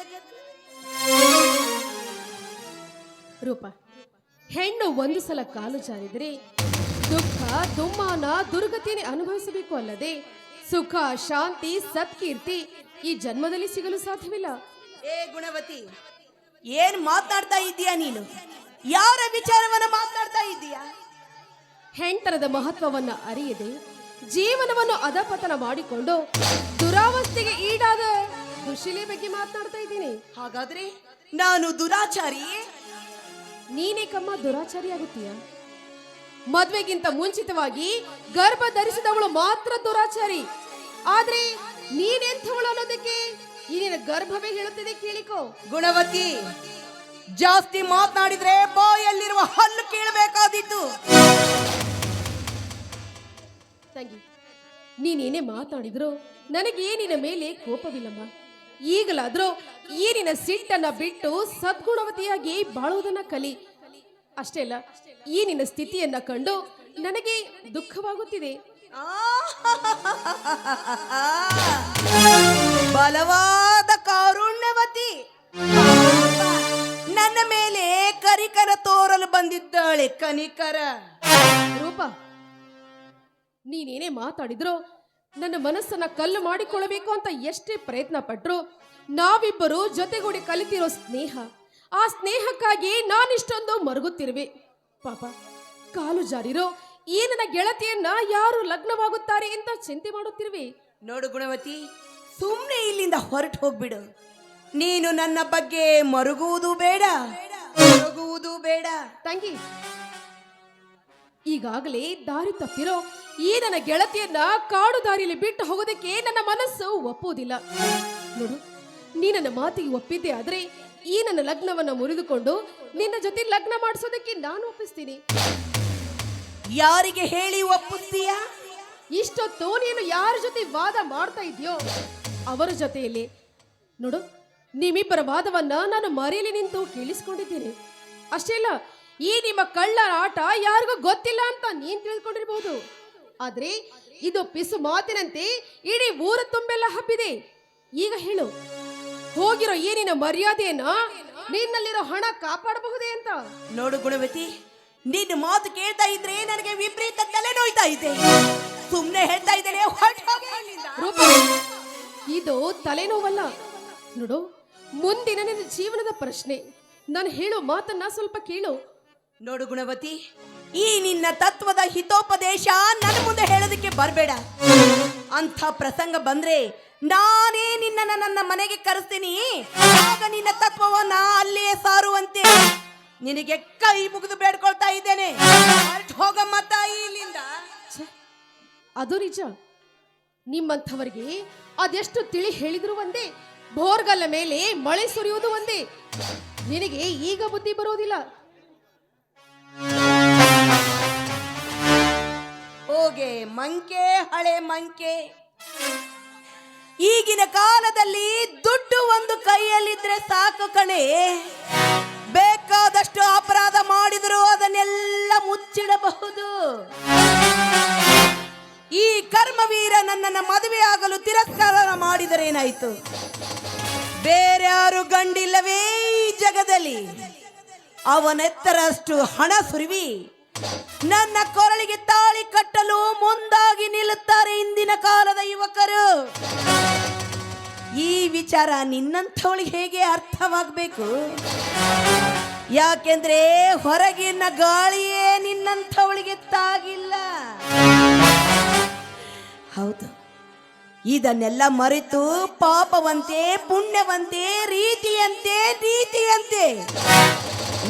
ರೂಪ, ಹೆಣ್ಣು ಒಂದು ಸಲ ಕಾಲು ಜಾರಿದರೆ ದುಃಖ ದುಮ್ಮಾನ ದುರ್ಗತಿಯನ್ನು ಅನುಭವಿಸಬೇಕು ಅಲ್ಲದೆ ಸುಖ ಶಾಂತಿ ಸತ್ಕೀರ್ತಿ ಈ ಜನ್ಮದಲ್ಲಿ ಸಿಗಲು ಸಾಧ್ಯವಿಲ್ಲ. ಏ ಗುಣವತಿ, ಏನ್ ಮಾತನಾಡ್ತಾ ಇದ್ದೀಯಾ ನೀನು? ಯಾರ ವಿಚಾರವನ್ನ ಮಾತನಾಡ್ತಾ ಇದ್ದೀಯಾ? ಹೆಣ್ತನದ ಮಹತ್ವವನ್ನ ಅರಿಯದೆ ಜೀವನವನ್ನು ಅಧಪತನ ಮಾಡಿಕೊಂಡು ದುರಾವಸ್ಥೆಗೆ ಈಡಾದ ದುಶೀಲೆ ಬಗ್ಗೆ ಮಾತನಾಡ್ತಾ ಇದ್ದೀನಿ. ಹಾಗಾದ್ರೆ ನಾನು ದುರಾಚಾರಿಯೇ? ನೀನೇ ಕಮ್ಮ ದುರಾಚಾರಿ ಆಗುತ್ತೀಯ? ಮದ್ವೆಗಿಂತ ಮುಂಚಿತವಾಗಿ ಗರ್ಭ ಧರಿಸಿದವಳು ಮಾತ್ರ ದುರಾಚಾರಿ. ಆದ್ರೆ ನೀನೆಂಥವಳು ಅನ್ನೋದಕ್ಕೆ ಈ ನಿನ್ನ ಗರ್ಭವೇ ಹೇಳುತ್ತದೆ, ಕೇಳಿಕೋ. ಗುಣವತಿ, ಜಾಸ್ತಿ ಮಾತನಾಡಿದ್ರೆ ಬಾಯಲ್ಲಿರುವ ಹಲ್ಲು ಕೇಳಬೇಕಾದೀತು. ತಂಗಿ, ನೀನೇನೇ ಮಾತಾಡಿದ್ರು ನನಗೆ ನಿನ್ನ ಮೇಲೆ ಕೋಪವಿಲ್ಲಮ್ಮ. ಈಗಲಾದ್ರೂ ಈ ನಿನ್ನ ಸಿಟ್ಟನ್ನ ಬಿಟ್ಟು ಸದ್ಗುಣವತಿಯಾಗಿ ಬಾಳುವುದನ್ನ ಕಲಿ. ಅಷ್ಟೇ ಅಲ್ಲ, ಈ ನಿನ್ನ ಸ್ಥಿತಿಯನ್ನ ಕಂಡು ನನಗೆ ದುಃಖವಾಗುತ್ತಿದೆ. ಬಲವಾದ ಕಾರುಣ್ಯವತಿ ನನ್ನ ಮೇಲೆ ಕರಿಕರ ತೋರಲು ಬಂದಿದ್ದಾಳೆ. ಕನಿಕರ ರೂಪ, ನೀನೇನೇ ಮಾತಾಡಿದ್ರು ನನ್ನ ಮನಸ್ಸನ್ನ ಕಲ್ಲು ಮಾಡಿಕೊಳ್ಳಬೇಕು ಅಂತ ಎಷ್ಟೇ ಪ್ರಯತ್ನ ಪಟ್ರು ನಾವಿಬ್ಬರು ಜೊತೆಗೂಡಿ ಕಲಿತಿರೋ ಸ್ನೇಹ, ಆ ಸ್ನೇಹಕ್ಕಾಗಿ ನಾನಿಷ್ಟೊಂದು ಮರುಗುತ್ತಿರುವೆ. ಪಾಪ, ಕಾಲು ಜಾರಿರೋ ಈ ನನ್ನ ಗೆಳತಿಯನ್ನ ಯಾರು ಲಗ್ನವಾಗುತ್ತಾರೆ ಅಂತ ಚಿಂತೆ ಮಾಡುತ್ತಿರುವೆ. ನೋಡು ಗುಣವತಿ, ಸುಮ್ಮನೆ ಇಲ್ಲಿಂದ ಹೊರಟು ಹೋಗ್ಬಿಡು. ನೀನು ನನ್ನ ಬಗ್ಗೆ ಮರುಗುವುದು ಬೇಡ, ಮರುಗುವುದು ಬೇಡ. ತಂಗಿ, ಈಗಾಗಲೇ ದಾರಿ ತಪ್ಪಿರೋ ಈ ನನ್ನ ಗೆಳತಿಯನ್ನ ಕಾಡು ದಾರಿಯಲ್ಲಿ ಬಿಟ್ಟು ಹೋಗೋದಕ್ಕೆ ನನ್ನ ಮನಸ್ಸು ಒಪ್ಪುವುದಿಲ್ಲ. ನೋಡು, ನೀ ನನ್ನ ಮಾತಿಗೆ ಒಪ್ಪಿದ್ದೆ ಆದ್ರೆ ಈ ನನ್ನ ಲಗ್ನವನ್ನ ಮುರಿದುಕೊಂಡು ನಿನ್ನ ಜೊತೆ ಲಗ್ನ ಮಾಡಿಸೋದಕ್ಕೆ ನಾನು ಒಪ್ಪಿಸ್ತೀನಿ. ಯಾರಿಗೆ ಹೇಳಿ ಒಪ್ಪಿಸ್ತೀಯ? ಇಷ್ಟೊತ್ತು ನೀನು ಯಾರ ಜೊತೆ ವಾದ ಮಾಡ್ತಾ ಇದೆಯೋ ಅವರ ಜೊತೆಯಲ್ಲಿ. ನೋಡು, ನಿಮ್ಮಿಬ್ಬರ ವಾದವನ್ನ ನಾನು ಮರೆಯಲಿ ನಿಂತು ಕೇಳಿಸ್ಕೊಂಡಿದ್ದೇನೆ. ಅಷ್ಟೇ ಅಲ್ಲ, ಈ ನಿಮ್ಮ ಕಳ್ಳರ ಆಟ ಯಾರಿಗೂ ಗೊತ್ತಿಲ್ಲ ಅಂತ ನೀನ್ ತಿಳ್ಕೊಂಡಿರ್ಬಹುದು. ಆದ್ರೆ ಇದು ಪಿಸು ಮಾತಿನಂತೆ ಇಡೀ ಊರ ತುಂಬೆಲ್ಲ ಹಬ್ಬಿದೆ. ಈಗ ಹೇಳು, ಹೋಗಿರೋ ಏನಿನ ಮರ್ಯಾದೆಯನ್ನ ನಿನ್ನಲ್ಲಿರೋ ಹಣ ಕಾಪಾಡಬಹುದೇ ಅಂತ? ನೋಡು ಗುಣವತಿ, ನಿನ್ನ ಮಾತು ಕೇಳ್ತಾ ಇದ್ರೆ ನನಗೆ ವಿಪರೀತ ತಲೆ ನೋಯ್ತಾ ಇದೆ. ಸುಮ್ನೆ ಹೇಳ್ತಾ ಇದ್ದೇನೆ, ಹೊರಟು ಹೋಗಿ ಇಲ್ಲಿಂದ. ರೂಪ, ಇದು ತಲೆನೋವಲ್ಲ. ನೋಡು, ಮುಂದಿನ ನಿನ್ನ ಜೀವನದ ಪ್ರಶ್ನೆ. ನಾನು ಹೇಳೋ ಮಾತನ್ನ ಸ್ವಲ್ಪ ಕೇಳು. ನೋಡು ಗುಣವತಿ, ಈ ನಿನ್ನ ತತ್ವದ ಹಿತೋಪದೇಶ ನನ್ನ ಮುಂದೆ ಹೇಳೋದಕ್ಕೆ ಬರಬೇಡ. ಅಂಥ ಪ್ರಸಂಗ ಬಂದ್ರೆ ನಾನೇ ನಿನ್ನನ್ನು ನನ್ನ ಮನೆಗೆ ಕರೆಸ್ತೀನಿ. ಆಗ ನಿನ್ನ ತತ್ವವನ್ನ ಅಲ್ಲಿಯೇ ಸಾರುವಂತೆ ನಿನಗೆ ಕೈ ಮುಗಿದು ಬೇಡ್ಕೊಳ್ತಾ ಇದ್ದೇನೆ. ಹೊರ್ಟ್ ಹೋಗಮ್ಮ ತಾಯಿ ಇಲ್ಲಿಂದ. ಅದು ನಿಜ. ನಿಮ್ಮಂಥವರಿಗೆ ಅದೆಷ್ಟು ತಿಳಿ ಹೇಳಿದ್ರು ಒಂದೇ, ಬೋರ್ಗಲ್ಲ ಮೇಲೆ ಮಳೆ ಸುರಿಯುವುದು ಒಂದೇ. ನಿನಗೆ ಈಗ ಬುದ್ಧಿ ಬರೋದಿಲ್ಲ. ಹೋಗೆ ಮಂಕೆ, ಹಳೆ ಮಂಕೆ. ಈಗಿನ ಕಾಲದಲ್ಲಿ ದುಡ್ಡು ಒಂದು ಕೈಯಲ್ಲಿದ್ರೆ ಸಾಕು ಕಣೆ. ಬೇಕಾದಷ್ಟು ಅಪರಾಧ ಮಾಡಿದರೂ ಅದನ್ನೆಲ್ಲ ಮುಚ್ಚಿಡಬಹುದು. ಈ ಕರ್ಮವೀರ ನನ್ನನ್ನು ಮದುವೆಯಾಗಲು ತಿರಸ್ಕಾರ ಮಾಡಿದರೇನಾಯಿತು? ಬೇರೆ ಯಾರು ಗಂಡಿಲ್ಲವೇ ಈ ಜಗದಲ್ಲಿ? ಅವನೆತ್ತರಷ್ಟು ಹಣ ಸುರಿವಿ ನನ್ನ ಕೊರಳಿಗೆ ತಾಳಿ ಕಟ್ಟಲು ಮುಂದಾಗಿ ನಿಲ್ಲುತ್ತಾರೆ ಇಂದಿನ ಕಾಲದ ಯುವಕರು. ಈ ವಿಚಾರ ನಿನ್ನಂಥವಳಿಗೆ ಹೇಗೆ ಅರ್ಥವಾಗಬೇಕು? ಯಾಕೆಂದ್ರೆ ಹೊರಗಿನ ಗಾಳಿಯೇ ನಿನ್ನಂಥವಳಿಗೆ ತಾಗಿಲ್ಲ. ಹೌದು, ಇದನ್ನೆಲ್ಲ ಮರೆತು ಪಾಪವಂತೆ, ಪುಣ್ಯವಂತೆ, ರೀತಿಯಂತೆ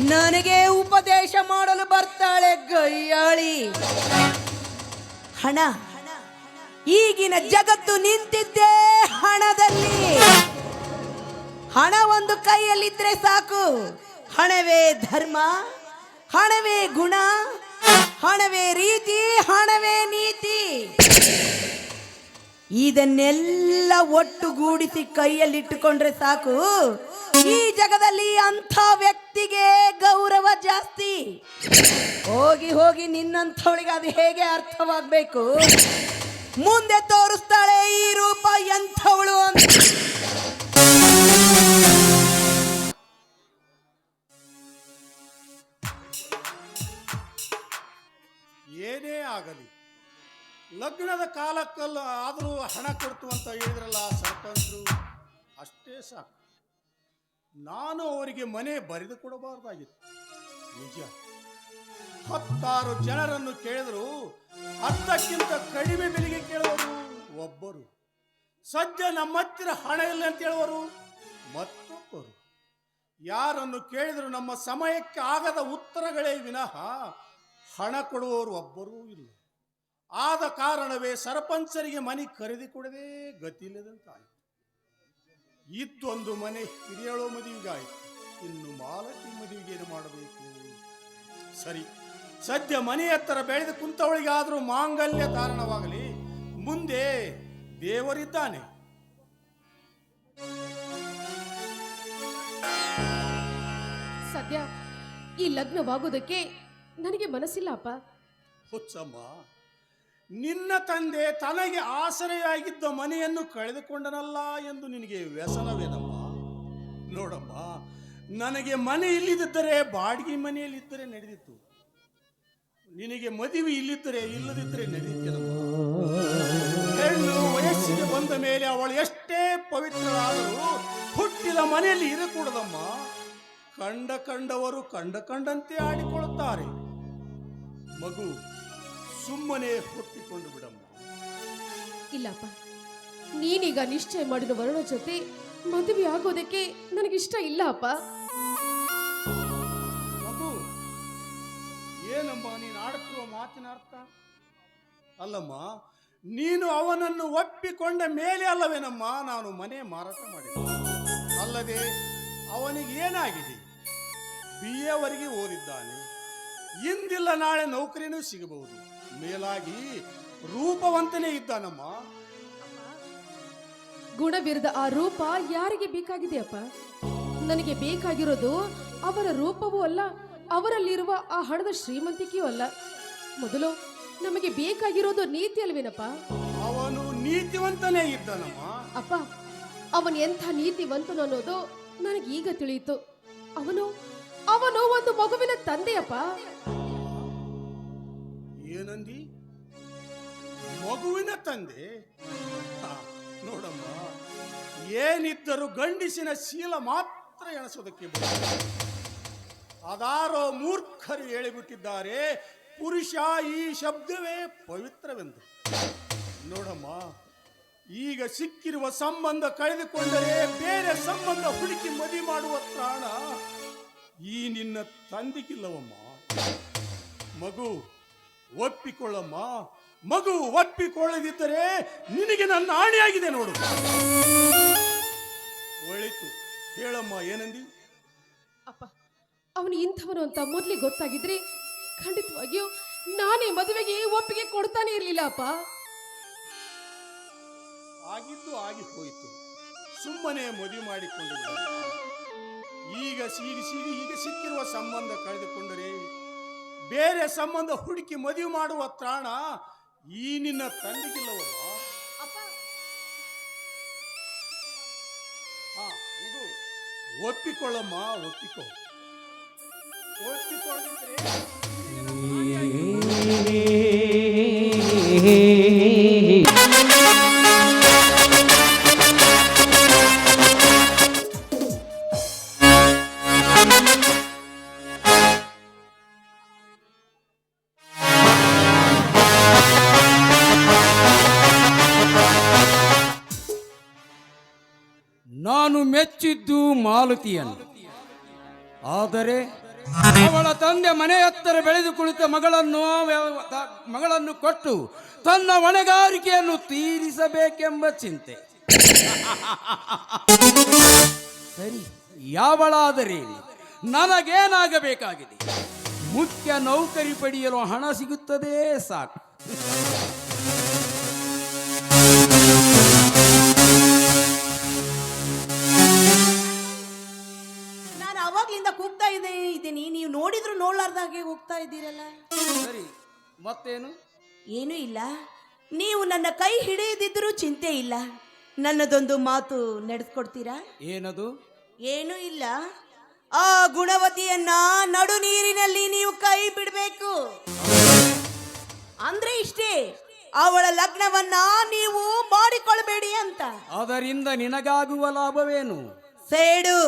ನನಗೆ ಉಪದೇಶ ಮಾಡಲು ಬರ್ತಾಳೆ ಗಯ್ಯಾಳಿ. ಹಣ, ಈಗಿನ ಜಗತ್ತು ನಿಂತಿದ್ದೇ ಹಣದಲ್ಲಿ. ಹಣ ಒಂದು ಕೈಯಲ್ಲಿದ್ರೆ ಸಾಕು. ಹಣವೇ ಧರ್ಮ, ಹಣವೇ ಗುಣ, ಹಣವೇ ರೀತಿ, ಹಣವೇ ನೀತಿ. ಇದನ್ನೆಲ್ಲ ಒಟ್ಟುಗೂಡಿಸಿ ಕೈಯಲ್ಲಿಟ್ಟುಕೊಂಡ್ರೆ ಸಾಕು. ಈ ಜಗದಲ್ಲಿ ಅಂಥ ವ್ಯಕ್ತಿಗೆ ಗೌರವ ಜಾಸ್ತಿ. ಹೋಗಿ ಹೋಗಿ ನಿನ್ನಂಥವಳಿಗೆ ಅದು ಹೇಗೆ ಅರ್ಥವಾಗಬೇಕು? ಮುಂದೆ ತೋರಿಸ್ತಾಳೆ ಈ ರೂಪ ಎಂಥವಳು ಅಂತ. ಏನೇ ಆಗಲಿ, ಲಗ್ನದ ಕಾಲಕ್ಕಲ್ಲ ಆದರೂ ಹಣ ಕೊಡ್ತು ಅಂತ ಹೇಳಿದ್ರಲ್ಲ ಸರ್ಪಂಚರು, ಅಷ್ಟೇ ಸಾಕು. ನಾನು ಅವರಿಗೆ ಮನೆ ಬರೆದು ಕೊಡಬಾರ್ದಾಗಿತ್ತು. ನಿಜ, 10 ಜನರನ್ನು ಕೇಳಿದ್ರು ಅರ್ಧಕ್ಕಿಂತ ಕಡಿಮೆ ಬೆಲೆಗೆ ಕೇಳುವರು ಒಬ್ಬರು. ಸದ್ಯ ನಮ್ಮ ಹತ್ತಿರ ಹಣ ಇಲ್ಲ ಅಂತ ಹೇಳುವರು ಮತ್ತೊಬ್ಬರು. ಯಾರನ್ನು ಕೇಳಿದ್ರು ನಮ್ಮ ಸಮಯಕ್ಕೆ ಆಗದ ಉತ್ತರಗಳೇ ವಿನಃ ಹಣ ಕೊಡುವವರು ಒಬ್ಬರೂ ಇಲ್ಲ. ಆದ ಕಾರಣವೇ ಸರ್ಪಂಚರಿಗೆ ಮನೆ ಖರೀದಿ ಕೊಡದೆ ಗತಿಯಿಲ್ಲದಂತಾಯಿತು. ಇದ್ದೊಂದು ಮನೆ ಹಿರಿಯಳೋ ಮದುವೆಗಾಯಿತು, ಇನ್ನು ಮಾಲತಿ ಮದುವೆಗೇನು ಮಾಡಬೇಕು? ಸರಿ, ಸದ್ಯ ಮನೆ ಹತ್ತಿರ ಬೆಳೆದು ಕುಂತವಳಿಗಾದರೂ ಮಾಂಗಲ್ಯ ಕಾರಣವಾಗಲಿ. ಮುಂದೆ ದೇವರಿದ್ದಾನೆ. ಸದ್ಯ ಈ ಲಗ್ನವಾಗೋದಕ್ಕೆ ನನಗೆ ಮನಸ್ಸಿಲ್ಲ ಅಪ್ಪ. ಹುಚ್ಚಮ್ಮ, ನಿನ್ನ ತಂದೆ ತನಗೆ ಆಸರೆಯಾಗಿದ್ದ ಮನೆಯನ್ನು ಕಳೆದುಕೊಂಡನಲ್ಲ ಎಂದು ನಿನಗೆ ವ್ಯಸನವೇನಮ್ಮ? ನೋಡಮ್ಮ, ನನಗೆ ಮನೆ ಇಲ್ಲಿದ್ದರೆ ಬಾಡಿಗೆ ಮನೆಯಲ್ಲಿದ್ದರೆ ನಡೆದಿತ್ತು. ನಿನಗೆ ಮದುವೆ ಇಲ್ಲಿದ್ದರೆ ಇಲ್ಲದಿದ್ದರೆ ನಡೆಯುತ್ತೇನಮ್ಮ. ಹೆಣ್ಣು ವಯಸ್ಸಿಗೆ ಬಂದ ಮೇಲೆ ಅವಳು ಎಷ್ಟೇ ಪವಿತ್ರರಾದರೂ ಹುಟ್ಟಿದ ಮನೆಯಲ್ಲಿ ಇರಕೂಡದಮ್ಮ. ಕಂಡವರು ಕಂಡಂತೆ ಆಡಿಕೊಳ್ಳುತ್ತಾರೆ. ಮಗು, ಸುಮ್ಮನೆ ಹೊತ್ತಿಕೊಂಡು ಬಿಡಮ್ಮ. ಇಲ್ಲಪ್ಪ, ನೀನೀಗ ನಿಶ್ಚಯ ಮಾಡಿದ ವರುಣ ಜೊತೆ ಮದುವೆ ಆಗೋದಕ್ಕೆ ನನಗಿಷ್ಟ ಇಲ್ಲ ಅಪ್ಪ. ಮಗು, ಏನಮ್ಮ ನೀನು ಆಡುತ್ತಿರುವ ಮಾತಿನ ಅರ್ಥ? ಅಲ್ಲಮ್ಮ, ನೀನು ಅವನನ್ನು ಒಪ್ಪಿಕೊಂಡ ಮೇಲೆ ಅಲ್ಲವೇನಮ್ಮ ನಾನು ಮನೆ ಮಾರಾಟ ಮಾಡಿದೆ. ಅಲ್ಲದೆ ಅವನಿಗೆ ಏನಾಗಿದೆ? BA ವರೆಗೆ ಓದಿದ್ದಾನೆ. ಇಂದಿಲ್ಲ ನಾಳೆ ನೌಕರಿನೂ ಸಿಗಬಹುದು. ಮೇಲಾಗಿ ರೂಪವಂತನೇ ಇದ್ದಾನಮ್ಮ. ಗುಣವಿರದ ಆ ರೂಪ ಯಾರಿಗೆ ಬೇಕಾಗಿದೆ ಅಪ್ಪ? ನನಗೆ ಬೇಕಾಗಿರೋದು ಅವರ ರೂಪವೂ ಅಲ್ಲ, ಅವರಲ್ಲಿರುವ ಆ ಹಣದ ಶ್ರೀಮಂತಿಕೆಯೂ ಅಲ್ಲ. ಮೊದಲು ನಮಗೆ ಬೇಕಾಗಿರೋದು ನೀತಿ ಅಲ್ವೇನಪ್ಪ? ಅವನು ನೀತಿವಂತನೇ ಇದ್ದಾನಮ್ಮ. ಅಪ್ಪ, ಅವನು ಎಂಥ ನೀತಿವಂತನು ಅನ್ನೋದು ನನಗೀಗ ತಿಳಿಯಿತು. ಅವನು ಒಂದು ಮಗುವಿನ ತಂದೆಯಪ್ಪ. ಏನಂದಿ? ಮಗುವಿನ ತಂದೆ? ನೋಡಮ್ಮ, ಏನಿದ್ದರೂ ಗಂಡಿಸಿನ ಶೀಲ ಮಾತ್ರ ಎಣಿಸೋದಕ್ಕೆ ಬರುತ್ತದೆ. ಅದಾರೋ ಮೂರ್ಖರು ಹೇಳಿಬಿಟ್ಟಿದ್ದಾರೆ, ಪುರುಷ ಈ ಶಬ್ದವೇ ಪವಿತ್ರವೆಂದು. ನೋಡಮ್ಮ, ಈಗ ಸಿಕ್ಕಿರುವ ಸಂಬಂಧ ಕಳೆದುಕೊಂಡರೆ ಬೇರೆ ಸಂಬಂಧ ಹುಡುಕಿ ಮದುವೆ ಮಾಡುವ ತ್ರಾಣ ಈ ನಿನ್ನ ತಂದೆಗಿಲ್ಲವಮ್ಮ. ಮಗು ಒಪ್ಪಿಕೊಳ್ಳಮ್ಮ, ಮಗು ಒಪ್ಪಿಕೊಳ್ಳದಿದ್ದರೆ ನಿನಗೆ ನನ್ನ ಆಣೆಯಾಗಿದೆ ನೋಡು. ಒಳಿತು ಹೇಳಮ್ಮ, ಏನಂದಿ? ಅಪ್ಪ, ಅವನು ಇಂಥವನು ಅಂತ ಮೊದಲೇ ಗೊತ್ತಾಗಿದ್ರೆ ಖಂಡಿತವಾಗಿಯೂ ನಾನೇ ಮದುವೆಗೆ ಒಪ್ಪಿಗೆ ಕೊಡ್ತಾನೆ ಇರಲಿಲ್ಲ ಅಪ್ಪ. ಆಗಿದ್ದು ಆಗಿ ಹೋಯಿತು, ಸುಮ್ಮನೆ ಮದುವೆ ಮಾಡಿಕೊಂಡು ಈಗ ಸಿಕ್ಕಿರುವ ಸಂಬಂಧ ಕಳೆದುಕೊಂಡರೆ ಬೇರೆ ಸಂಬಂಧ ಹುಡುಕಿ ಮದುವೆ ಮಾಡುವ ತ್ರಾಣ ಈ ನಿನ್ನ ತಂದೆಗಿಲ್ಲವಲ್ಲ. ಒಪ್ಪಿಕೊಳ್ಳಮ್ಮ, ಒಪ್ಪಿಕೊಳ್ಳದಿದ್ರೆ ನಾನು ಮೆಚ್ಚಿದ್ದು ಮಾಲತಿಯನ್ನು, ಆದರೆ ಅವಳ ತಂದೆ ಮನೆ ಹತ್ತಿರ ಬೆಳೆದು ಕುಳಿತ ಮಗಳನ್ನು ಕೊಟ್ಟು ತನ್ನ ಹೊಣೆಗಾರಿಕೆಯನ್ನು ತೀರಿಸಬೇಕೆಂಬ ಚಿಂತೆ. ಸರಿ, ಯಾವಳಾದರೆ ನನಗೇನಾಗಬೇಕಾಗಿದೆ? ಮುಖ್ಯ ನೌಕರಿ ಪಡೆಯಲು ಹಣ ಸಿಗುತ್ತದೆ ಸಾಕು. ನಾನು ಅವಾಗ್ಲಿಂದ ಕೂಗ್ತಾ ಇದ್ದೀನಿ, ನೀವು ನೋಡಿದ್ರು ನೋಡ್ಲಾರ್ದಾಗೆ ಹೋಗ್ತಾ ಇದ್ದೀರಲ್ಲ. ಸರಿ, ಮತ್ತೇನು? ಏನೂ ಇಲ್ಲ. ನೀವು ನನ್ನ ಕೈ ಹಿಡಿಯದಿದ್ರೂ ಚಿಂತೆ ಇಲ್ಲ. ನನ್ನದೊಂದು ಮಾತು ನಡೆಸ್ಕೊಡ್ತೀರಾ? ಏನದು? ಏನೂ ಇಲ್ಲ. ಆ ಗುಣವತಿಯನ್ನ ನಡು ನೀರಿನಲ್ಲಿ ನೀವು ಕೈ ಬಿಡಬೇಕು. ಅಂದ್ರೆ ಇಷ್ಟೇ, ಅವಳ ಲಗ್ನವನ್ನ ನೀವು ಮಾಡಿಕೊಳ್ಬೇಡಿ ಅಂತ. ಅದರಿಂದ ನಿನಗಾಗುವ ಲಾಭವೇನು? ಸೇಡು,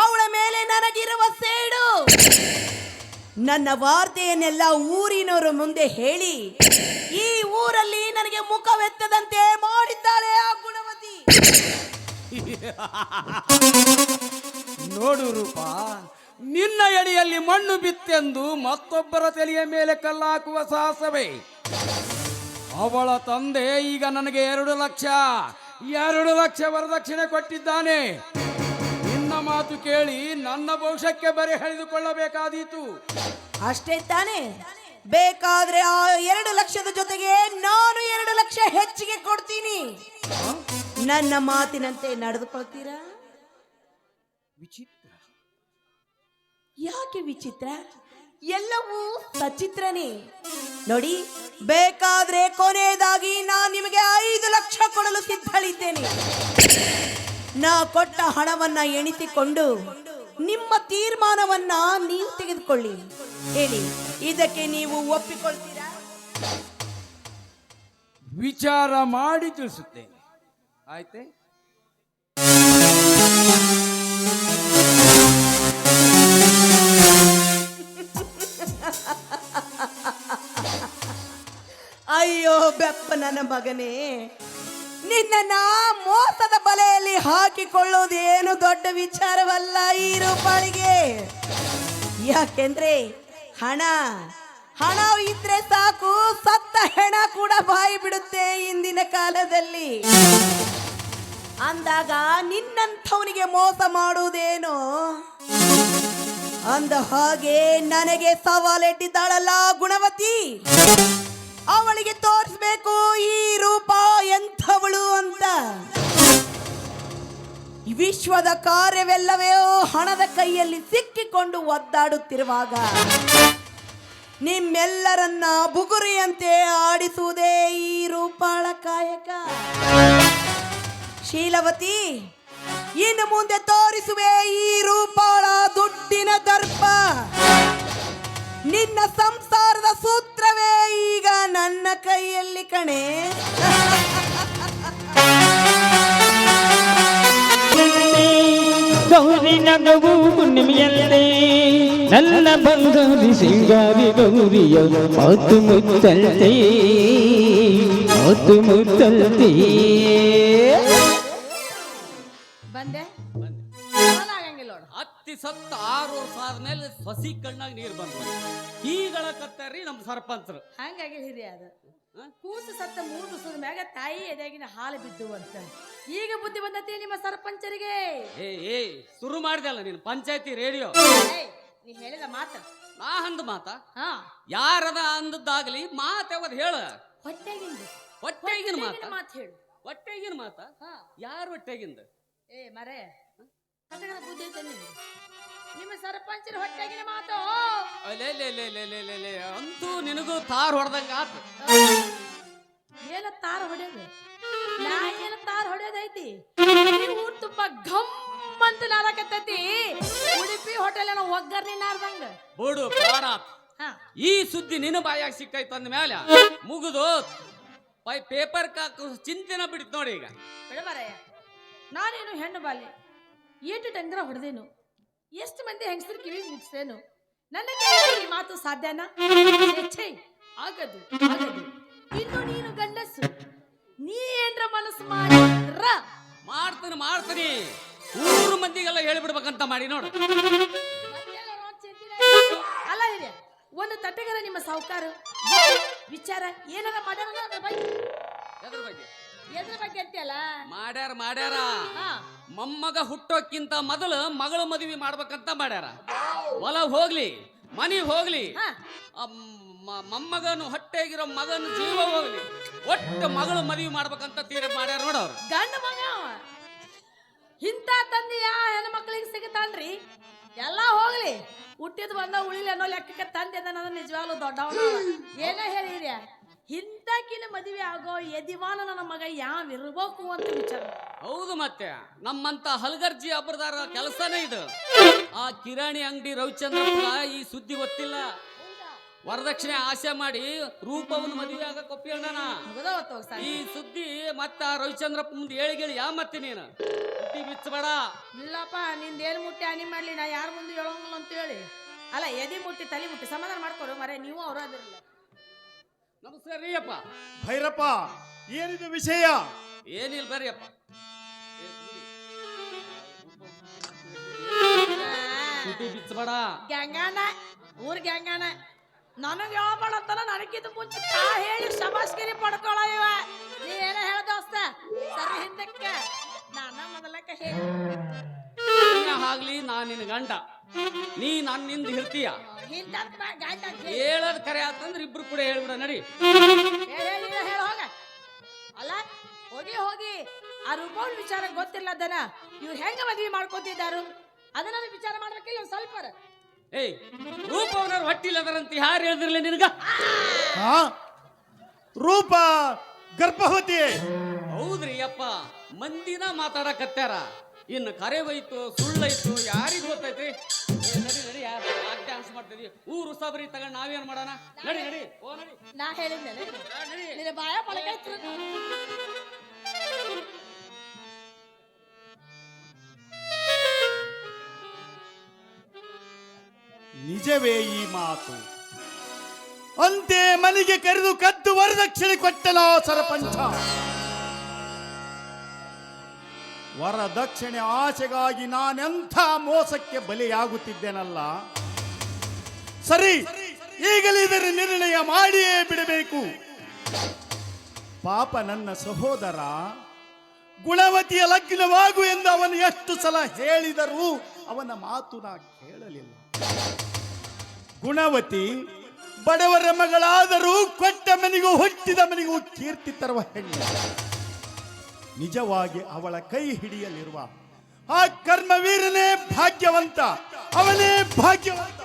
ಅವಳ ಮೇಲೆ ನನಗಿರುವ ಸೇಡು. ನನ್ನ ವಾರ್ತೆಯನ್ನೆಲ್ಲ ಊರಿನವರ ಮುಂದೆ ಹೇಳಿ ಈ ಊರಲ್ಲಿ ನನಗೆ ಮುಖವೆತ್ತದಂತೆ ಮಾಡಿದ್ದಾಳೆ ಆ ಗುಣವತಿ. ನೋಡು ರೂಪ, ನಿನ್ನ ಎಡೆಯಲ್ಲಿ ಮಣ್ಣು ಬಿತ್ತೆಂದು ಮತ್ತೊಬ್ಬರ ತಲೆಯ ಮೇಲೆ ಕಲ್ಲಾಕುವ ಸಾಹಸವೇ? ಅವಳ ತಂದೆ ಈಗ ನನಗೆ 2 ಲಕ್ಷ ವರದಕ್ಷಿಣೆ ಕೊಟ್ಟಿದ್ದಾನೆ. ನಿನ್ನ ಮಾತು ಕೇಳಿ ನನ್ನ ಭವಿಷ್ಯಕ್ಕೆ ಬರೆ ಎಳೆದುಕೊಳ್ಳಬೇಕಾದೀತು. ಅಷ್ಟೇ ತಾನೆ? ಬೇಕಾದ್ರೆ ಆ 2 ಲಕ್ಷದ ಜೊತೆಗೆ ನಾನು 2 ಲಕ್ಷ ಹೆಚ್ಚಿಗೆ ಕೊಡ್ತೀನಿ. ನನ್ನ ಮಾತಿನಂತೆ ನಡೆದುಕೊಳ್ತೀರಾ? ವಿಚಿತ್ರ. ಯಾಕೆ ವಿಚಿತ್ರ? ಎಲ್ಲವೂ ಸಚಿತ್ರನೇ. ನೋಡಿ, ಬೇಕಾದ್ರೆ ಕೊನೆಯದಾಗಿ ನಾನು ನಿಮಗೆ 5 ಲಕ್ಷ ಕೊಡಲು ಸಿದ್ಧಳಿದ್ದೇನೆ. ನಾ ಕೊಟ್ಟ ಹಣವನ್ನ ಎಣಿಸಿಕೊಂಡು ನಿಮ್ಮ ತೀರ್ಮಾನವನ್ನ ನೀವು ತೆಗೆದುಕೊಳ್ಳಿ. ಹೇಳಿ, ಇದಕ್ಕೆ ನೀವು ಒಪ್ಪಿಕೊಳ್ತೀರಾ? ವಿಚಾರ ಮಾಡಿ ತಿಳಿಸುತ್ತೇನೆ. ಆಯ್ತೆ? ಅಯ್ಯೋ ಬೆಪ್ಪ ನನ್ನ ಮಗನೇ, ನಿನ್ನ ಮೋಸದ ಬಲೆಯಲ್ಲಿ ಹಾಕಿಕೊಳ್ಳುವುದು ಏನು ದೊಡ್ಡ ವಿಚಾರವಲ್ಲ ಈ ರೂಪಾಳಿಗೆ. ಯಾಕೆಂದ್ರೆ ಹಣ ಇದ್ರೆ ಸಾಕು, ಸತ್ತ ಹೆಣ ಕೂಡ ಬಾಯಿ ಬಿಡುತ್ತೆ ಇಂದಿನ ಕಾಲದಲ್ಲಿ. ಅಂದಾಗ ನಿನ್ನಂಥವನಿಗೆ ಮೋಸ ಮಾಡುವುದೇನೋ? ಅಂದ ಹಾಗೆ ನನಗೆ ಸವಾಲೆಟ್ಟಿದ್ದಾಳಲ್ಲ ಗುಣವತಿ, ಅವಳಿಗೆ ತೋರಿಸ್ಬೇಕು ಈ ರೂಪ ಎಂಥವಳು ಅಂತ. ವಿಶ್ವದ ಕಾರ್ಯವೆಲ್ಲವೇ ಹಣದ ಕೈಯಲ್ಲಿ ಸಿಕ್ಕಿಕೊಂಡು ಒದ್ದಾಡುತ್ತಿರುವಾಗ ನಿಮ್ಮೆಲ್ಲರನ್ನ ಬುಗುರಿಯಂತೆ ಆಡಿಸುವುದೇ ಈ ರೂಪಾಳ ಕಾಯಕ. ಶೀಲವತಿ, ಇನ್ನು ಮುಂದೆ ತೋರಿಸುವೆ ಈ ರೂಪಾಳ ದುಡ್ಡಿನ ದರ್ಪ. ನಿನ್ನ ಸಂಸಾರದ ಸೂತ್ರವೇ ಈಗ ನನ್ನ ಕೈಯಲ್ಲಿ ಕಣೆ. ಗೌರಿ ನಗವು ಹುಣ್ಣಿಮೆಯಲ್ಲೇ ನನ್ನ ಬಂಗಾರಿ ಸಿಂಗಾರಿ ಗೌರಿಯ ಮಾತು ಮುಚ್ಚಂತೆ ಮುತ್ತು ಮುತ್ತಲ್ತಿ ಬಂದೆ ಆಗಂಗಿಲ್ಲ ನೋಡು. ಹತ್ತಿ ಸತ್ತ 6 ವರ್ಷ ಆದ್ಮೇಲೆ ಸಸಿ ಕಣ್ಣಾಗ ನೀರು ಬಂದ್ವು. ಈಗಳ ಕತ್ತಾರಿ ನಮ್ಮ ಸರ್ಪಂಚರು. ಹಂಗಾಗಿ ಹಿರಿಯ ಅದು ಕೂಸು ಸತ್ತ 3 ದಿವಸದ ಮ್ಯಾಗ ತಾಯಿ ಎದೆಗಿನ ಹಾಲು ಬಿದ್ದು ಅಂತ ಈಗ ಬುದ್ಧಿ ಬಂದತಿ ನಿಮ್ಮ ಸರ್ಪಂಚರಿಗೆ. ಏ ಶುರು ಮಾಡಿದಲ್ಲ ನೀನು ಪಂಚಾಯತಿ ರೇಡಿಯೋ. ಏಯ್, ನೀ ಹೇಳಿದ ಮಾತ ನಾ ಅಂದ ಮಾತ ಹಾ ಯಾರದ ಅಂದದ್ದಾಗಲಿ ಮಾತು ಯಾವದು ಹೇಳ. ಹೊಟ್ಟೆಗಿಂದ ಹೊಟ್ಟೆಗಿನ ಮಾತ ಮಾತು ಹೇಳು. ಹೊಟ್ಟೆಗಿನ ಮಾತ ಹಾ ಯಾರು ಹೊಟ್ಟೆಗಿಂದ? ಏ ಮರೆ ಕಟಕನ ಬುದ್ಧಿ ಐತೆ ನಿಮ್ಗೆ. ನಿಮ್ಮ ಸರ್ಪಂಚರ ಹೊಟ್ಟೆಗಿನ ಮಾತು. ಅಲ್ಲೇ ಅಂತೂ ನಿನಗೂ ತಾರ್ ಹೊಡೆದಂಗ ಆತು. ಏನ ತಾರ ಹೊಡೆಯೋದು? ನಾ ಏನ ತಾರ ಹೊಡೆಯೋದೈತಿ? ಊರ್ ತುಂಬ ಘಮ್ ಅಂತ ನಾರಕತ್ತೈತಿ. ಉಡುಪಿ ಹೋಟೆಲ್ ಏನೋ ಒಗ್ಗರ್ನಿ ನಾರ್ದಂಗ. ಬೋಡು ಪ್ರಾಣ. ಹಾ ಈ ಸುದ್ದಿ ನಿನ್ನ ಬಾಯಾಗ ಸಿಕ್ಕೈತು ಅಂದ ಮೇಲೆ ಮುಗಿದು ಪೇಪರ್ ಕಾಕು ಚಿಂತೆನ ಬಿಡಿತ್ ನೋಡಿ. ಈಗ ಬಿಡಬಾರಯ್ಯ, ನಾನೇನು ಹೆಣ್ಣು ಬಾಲಿ ಏಟು ಡಂಗರ ಹೊಡೆದೇನು, ಎಷ್ಟು ಮಂದಿ ಹೆಂಗಸರು ಕಿವಿಗೆ ಮುಗಿಸ್ತೇನು, ನನ್ನ ಕೈಯಲ್ಲಿ ಈ ಮಾತು ಸಾಧ್ಯನಾ? ಛೇ, ಆಗದು ಆಗದು. ಇನ್ನು ನೀನು ಗಂಡಸು, ನೀ ಏನ್ರ ಮನಸ್ಸು ಮಾಡಿದ್ರ ಮಾಡ್ತೀನಿ ಊರು ಮಂದಿಗೆಲ್ಲ ಹೇಳಿಬಿಡ್ಬೇಕಂತ ಮಾಡಿ ನೋಡು. ಅಲ್ಲ ಹಿರಿಯ, ಒಂದು ತಟ್ಟೆಗರ ನಿಮ್ಮ ಸಾಹುಕಾರ ವಿಚಾರ ಏನಾರ ಮಾಡ್ಯಾರ ಅದ್ರ ಬಗ್ಗೆ? ಎದ್ರ ಬಗ್ಗೆ? ಎದ್ರ ಬಗ್ಗೆ ಅಂತೀಯಲ್ಲ? ಮಾಡ್ಯಾರ ಮೊಮ್ಮಗ ಹುಟ್ಟೋಕ್ಕಿಂತ ಮೊದಲು ಮಗಳ ಮದುವೆ ಮಾಡ್ಬೇಕಂತ ಮಾಡ್ಯಾರ. ಹೊಲ ಹೋಗ್ಲಿ ಮನಿ ಹೋಗ್ಲಿ, ಮೊಮ್ಮಗನು ಹೊಟ್ಟೆಗಿರೋ ಮಗನ ಜೀವ ಹೋಗ್ಲಿ, ಒಟ್ಟು ಮಗಳು ಮದುವೆ ಮಾಡ್ಬೇಕಂತ ತೀರ್ಮಾನ ಮಾಡ್ಯಾರ ನೋಡವ್ರು. ಗಂಡ ಮಗ ಇಂಥ ತಂದೆ ಯಾ ಹೆಣ್ಮಕ್ಳಿಗೆ ಸಿಗತಾನ್ರಿ? ಎಲ್ಲ ಹೋಗ್ಲಿ, ಹುಟ್ಟಿದ್ ಬಂದ ಉಳಿಲಿ ಅನ್ನೋ ಲೆಕ್ಕಕ್ಕೆ ತಂದೆ ನನ್ನ ನಿಜವಾಗ್ಲೂ ದೊಡ್ಡವನ. ಏನ ಹೇಳಿರಿ, ಇಂಥಕಿನ ಮದುವೆ ಆಗೋ ಯದಿವಾನ ನನ್ನ ಮಗ ಯಾವ ಇರ್ಬೇಕು ಅಂತ ವಿಚಾರ. ಹೌದು, ಮತ್ತೆ ನಮ್ಮಂತ ಹಲಗರ್ಜಿ ಅಬ್ರದಾರ ಕೆಲಸನೇ ಇದು. ಆ ಕಿರಾಣಿ ಅಂಗಡಿ ರವಿಚಂದ್ರಪ್ಪ ಈ ಸುದ್ದಿ ಗೊತ್ತಿಲ್ಲ. ವರದಕ್ಷಿಣೆ ಆಸೆ ಮಾಡಿ ರೂಪವನ್ನು ಮದುವೆ ಆಗ ಕೊಪ್ಪಿಯಣ್ಣ. ಈ ಸುದ್ದಿ ಮತ್ತ ರವಿಚಂದ್ರಪ್ಪ ಮುಂದೆ ಹೇಳಿಗೇಳಿ ಯಾ ಮತ್ತೆ ನೀನು ಬಿಚ್ಚಬೇಡ. ಇಲ್ಲಪ್ಪ, ನಿಂದೇನು ಮುಟ್ಟಿ ಹಾನಿ ಮಾಡ್ಲಿ, ನಾ ಯಾರ ಮುಂದೆ ಹೇಳೋಂಗಿಲ್ಲ ಅಂತ ಹೇಳಿ. ಅಲ್ಲ, ಎದಿ ಮುಟ್ಟಿ ತಲೆ ಮುಟ್ಟಿ ಸಮಾಧಾನ ಮಾಡ್ಕೊಡು ಮರೆ, ನೀವು ಅವರು ಅದಿರಲ್ಲ. ನಮಸ್ಕಾರ ರೀ ಅಪ್ಪ. ಭೈರಪ್ಪ, ಏನಿದು ವಿಷಯ? ಏನಿಲ್ಲ ಬರ್ರಿ ಅಪ್ಪ. ಬಿಚ್ಚಬೇಡ. ಗ್ಯಾಂಗಾನ ಊರ್ ಗ್ಯಾಂಗಾನ ನನಗೆ ಹೇಳ್ಬೇಡಂತಲ್ಲ, ನನಗಿಂತ ಮುಂಚೆ ಹೇಳಿ ಶಬಾಷ್ಗಿರಿ ಪಡ್ಕೊಳ. ಇವ ನೀ ಏನ ಹೇಳ ದೋಸ್ತ, ಸರಿ ಹಿಂದಕ್ಕೆ ನಾನ ಮೊದಲಕ್ಕೆ ಹೇಳಿ ಆಗ್ಲಿ, ನಾ ನಿನ್ ಗಂಡ, ನೀ ನನ್ನಿಂದ ಇರ್ತೀಯ. ಗಂಡ ಹೇಳದ್ ಕರೆ ಆತಂದ್ರೆ ಇಬ್ರು ಕೂಡ ಹೇಳ್ಬಿಡ ನಡಿ. ಹೇಳ ಹೋಗ. ಅಲ್ಲ ಹೋಗಿ ಆ ರೂಪವ್ನ ವಿಚಾರ ಗೊತ್ತಿಲ್ಲದನ ಇವ್ರು ಹೆಂಗ ಮದ್ವಿ ಮಾಡ್ಕೊತಿದ್ದಾರು ಅದನ್ನ ವಿಚಾರ ಮಾಡ್ಬೇಕಿಲ್ಲ ಸ್ವಲ್ಪ. ಏಯ್, ರೂಪ ಅವನವ್ರು ಹೊಟ್ಟಿಲ್ಲದರಂತ ಯಾರು ಹೇಳಿದ್ರಲ್ಲ ನಿನಗ? ರೂಪ ಗರ್ಭವತಿ. ಹೌದ್ರಿ ಅಪ್ಪ, ಮಂದಿನ ಮಾತಾಡಕತ್ತಾರ. ಇನ್ನು ಕರೆ ಹೋಯ್ತು ಸುಳ್ಳೈತು ಯಾರಿಗೂ ಗೊತ್ತೈತಿ? ನಡಿ ಯಾರು ಡ್ಯಾನ್ಸ್ ಮಾಡ್ತಿದ್ವಿ, ಊರು ಸಬರಿ ತಗೊಂಡು ನಾವೇನ್ ಮಾಡೋಣ? ನಡಿ ಓ ನಡಿ. ನಾ ಹೇಳಿದ್ದೆ ಬಾಯ ಪಳಕಾಯ್ತು. ನಿಜವೇ ಈ ಮಾತು? ಅಂತೆ ಮನೆಗೆ ಕರೆದು ಕದ್ದು ವರದಕ್ಷಿಣೆ ಕೊಟ್ಟಲ ಸರಪಂಚ. ವರದಕ್ಷಿಣೆ ಆಸೆಗಾಗಿ ನಾನೆಂಥ ಮೋಸಕ್ಕೆ ಬಲಿಯಾಗುತ್ತಿದ್ದೇನಲ್ಲ. ಸರಿ, ಈಗಲೇ ಇದರ ನಿರ್ಣಯ ಮಾಡಿಯೇ ಬಿಡಬೇಕು. ಪಾಪ ನನ್ನ ಸಹೋದರ ಗುಣವತಿಯ ಲಗ್ನವಾಗು ಎಂದು ಅವನು ಎಷ್ಟು ಸಲ ಹೇಳಿದರೂ ಅವನ ಮಾತು ನಾ ಕೇಳಲಿಲ್ಲ. ಗುಣವತಿ ಬಡವರ ಮಗಳಾದರೂ ಕೊಟ್ಟ ಮನೆಗೂ ಹುಟ್ಟಿದ ಮನೆಗೂ ಕೀರ್ತಿ ತರುವ ಹೆಣ್ಣು. ನಿಜವಾಗಿ ಅವಳ ಕೈ ಹಿಡಿಯಲಿರುವ ಆ ಕರ್ಮವೀರನೇ ಭಾಗ್ಯವಂತ, ಅವನೇ ಭಾಗ್ಯವಂತ.